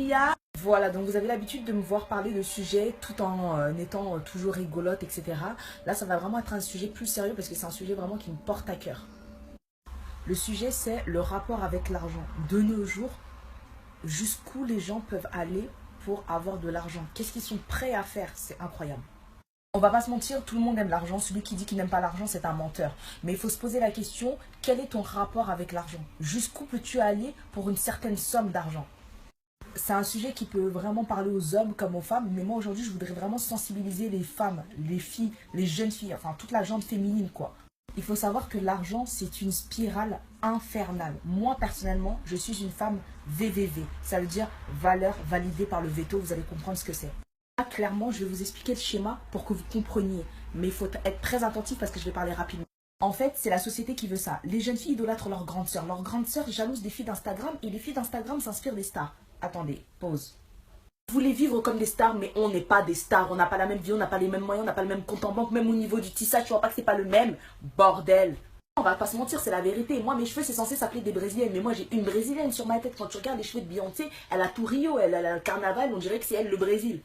Lia. Voilà, donc vous avez l'habitude de me voir parler de sujets tout en étant toujours rigolote, etc. Là, ça va vraiment être un sujet plus sérieux parce que c'est un sujet vraiment qui me porte à cœur. Le sujet, c'est le rapport avec l'argent. De nos jours, jusqu'où les gens peuvent aller pour avoir de l'argent. Qu'est-ce qu'ils sont prêts à faire? C'est incroyable. On va pas se mentir, tout le monde aime l'argent. Celui qui dit qu'il n'aime pas l'argent, c'est un menteur. Mais il faut se poser la question, quel est ton rapport avec l'argent? Jusqu'où peux-tu aller pour une certaine somme d'argent? C'est un sujet qui peut vraiment parler aux hommes comme aux femmes. Mais moi, aujourd'hui, je voudrais vraiment sensibiliser les femmes, les filles, les jeunes filles, enfin toute la gente féminine, quoi. Il faut savoir que l'argent, c'est une spirale infernale. Moi, personnellement, je suis une femme VVV. Ça veut dire valeur validée par le veto. Vous allez comprendre ce que c'est. Là, clairement, je vais vous expliquer le schéma pour que vous compreniez. Mais il faut être très attentif parce que je vais parler rapidement. En fait, c'est la société qui veut ça. Les jeunes filles idolâtrent leurs grandes sœurs. Leurs grandes sœurs jalousent des filles d'Instagram et les filles d'Instagram s'inspirent des stars. Attendez, pause. Vous voulez vivre comme des stars, mais on n'est pas des stars. On n'a pas la même vie, on n'a pas les mêmes moyens, on n'a pas le même compte en banque, même au niveau du tissage, tu vois pas que c'est pas le même. Bordel. On va pas se mentir, c'est la vérité. Moi, mes cheveux, c'est censé s'appeler des brésiliennes. Mais moi, j'ai une brésilienne sur ma tête. Quand tu regardes les cheveux de Beyoncé, elle a tout Rio, elle a le carnaval, on dirait que c'est elle le Brésil.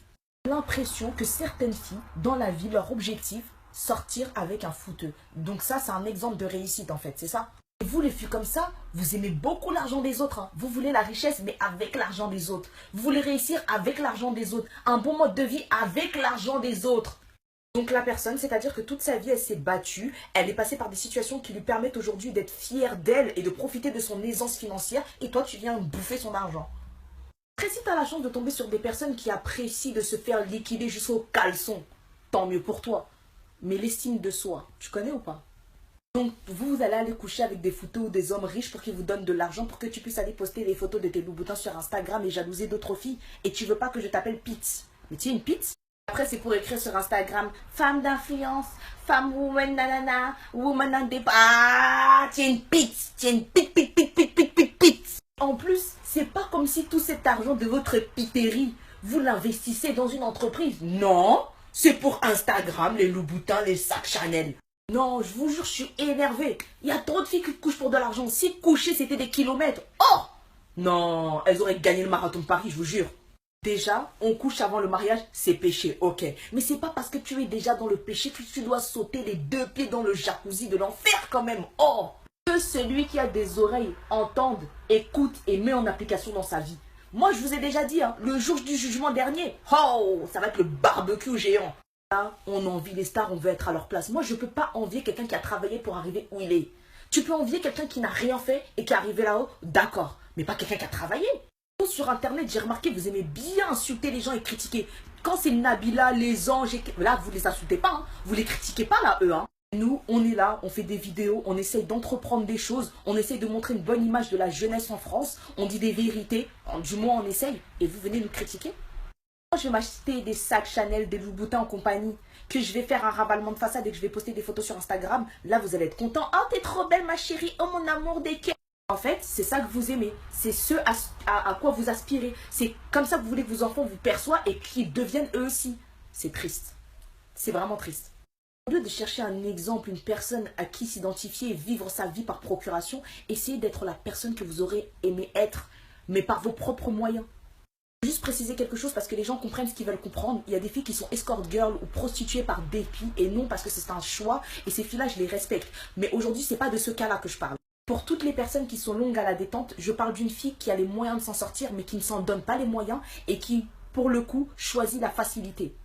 J'ai l'impression que certaines filles, dans la vie, leur objectif, sortir avec un fouteux. Donc ça, c'est un exemple de réussite, en fait, c'est ça. Et vous, les filles comme ça, vous aimez beaucoup l'argent des autres. Hein. Vous voulez la richesse, mais avec l'argent des autres. Vous voulez réussir avec l'argent des autres. Un bon mode de vie avec l'argent des autres. Donc la personne, c'est-à-dire que toute sa vie, elle s'est battue. Elle est passée par des situations qui lui permettent aujourd'hui d'être fière d'elle et de profiter de son aisance financière. Et toi, tu viens bouffer son argent. Après, si tu as la chance de tomber sur des personnes qui apprécient de se faire liquider jusqu'au caleçon, tant mieux pour toi. Mais l'estime de soi, tu connais ou pas? Donc, vous allez aller coucher avec des photos des hommes riches pour qu'ils vous donnent de l'argent pour que tu puisses aller poster des photos de tes loups-boutins sur Instagram et jalouser d'autres filles. Et tu veux pas que je t'appelle Pitts. Mais tu es une Pitts? Après, c'est pour écrire sur Instagram, femme d'influence, femme woman nanana, woman en débat. Ah, tu es une Pitts. Tu es une Pitts. En plus, c'est pas comme si tout cet argent de votre piterie, vous l'investissez dans une entreprise. Non, c'est pour Instagram, les loups-boutins, les sacs Chanel. Non, je vous jure, je suis énervée. Il y a trop de filles qui couchent pour de l'argent. Si coucher, c'était des kilomètres. Oh! Non, elles auraient gagné le marathon de Paris, je vous jure. Déjà, on couche avant le mariage, c'est péché, ok. Mais c'est pas parce que tu es déjà dans le péché que tu dois sauter les deux pieds dans le jacuzzi de l'enfer quand même. Oh! Que celui qui a des oreilles entende, écoute et met en application dans sa vie. Moi, je vous ai déjà dit, hein, le jour du jugement dernier, oh, ça va être le barbecue géant. Là, on envie les stars, on veut être à leur place. Moi, je ne peux pas envier quelqu'un qui a travaillé pour arriver où il est. Tu peux envier quelqu'un qui n'a rien fait et qui est arrivé là-haut, d'accord. Mais pas quelqu'un qui a travaillé. Sur Internet, j'ai remarqué, vous aimez bien insulter les gens et critiquer. Quand c'est Nabila, les anges, là, vous les insultez pas, hein. Vous les critiquez pas là, eux. Hein. Nous, on est là, on fait des vidéos, on essaye d'entreprendre des choses, on essaye de montrer une bonne image de la jeunesse en France, on dit des vérités, du moins on essaye, et vous venez nous critiquer. Quand je vais m'acheter des sacs Chanel, des loups-boutins en compagnie, que je vais faire un ravalement de façade et que je vais poster des photos sur Instagram, là vous allez être content. Oh, t'es trop belle ma chérie, oh mon amour des cœurs. En fait, c'est ça que vous aimez, c'est ce à quoi vous aspirez. C'est comme ça que vous voulez que vos enfants vous perçoivent et qu'ils deviennent eux aussi. C'est triste, c'est vraiment triste. Au lieu de chercher un exemple, une personne à qui s'identifier et vivre sa vie par procuration, essayez d'être la personne que vous aurez aimé être, mais par vos propres moyens. Juste préciser quelque chose parce que les gens comprennent ce qu'ils veulent comprendre. Il y a des filles qui sont escort girls ou prostituées par dépit et non parce que c'est un choix. Et ces filles-là, je les respecte. Mais aujourd'hui, c'est pas de ce cas-là que je parle. Pour toutes les personnes qui sont longues à la détente, je parle d'une fille qui a les moyens de s'en sortir mais qui ne s'en donne pas les moyens et qui, pour le coup, choisit la facilité.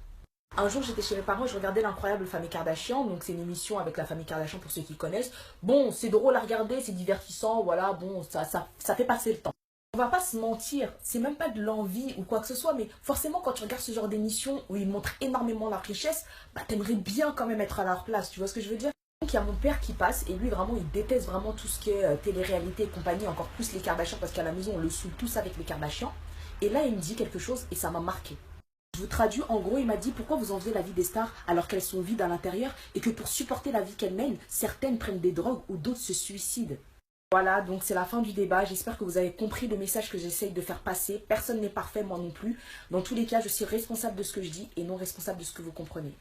Un jour, j'étais chez mes parents et je regardais l'incroyable famille Kardashian. Donc, c'est une émission avec la famille Kardashian pour ceux qui connaissent. Bon, c'est drôle à regarder, c'est divertissant, voilà, bon, ça fait passer le temps. On va pas se mentir, c'est même pas de l'envie ou quoi que ce soit, mais forcément quand tu regardes ce genre d'émission où ils montrent énormément leur richesse, bah t'aimerais bien quand même être à leur place, tu vois ce que je veux dire? Donc il y a mon père qui passe et lui vraiment il déteste vraiment tout ce qui est télé-réalité et compagnie, encore plus les Kardashians parce qu'à la maison on le saoule tous avec les Kardashians. Et là il me dit quelque chose et ça m'a marqué. Je vous traduis, en gros il m'a dit pourquoi vous enviez la vie des stars alors qu'elles sont vides à l'intérieur et que pour supporter la vie qu'elles mènent, certaines prennent des drogues ou d'autres se suicident. Voilà, donc c'est la fin du débat. J'espère que vous avez compris le message que j'essaye de faire passer. Personne n'est parfait, moi non plus. Dans tous les cas, je suis responsable de ce que je dis et non responsable de ce que vous comprenez.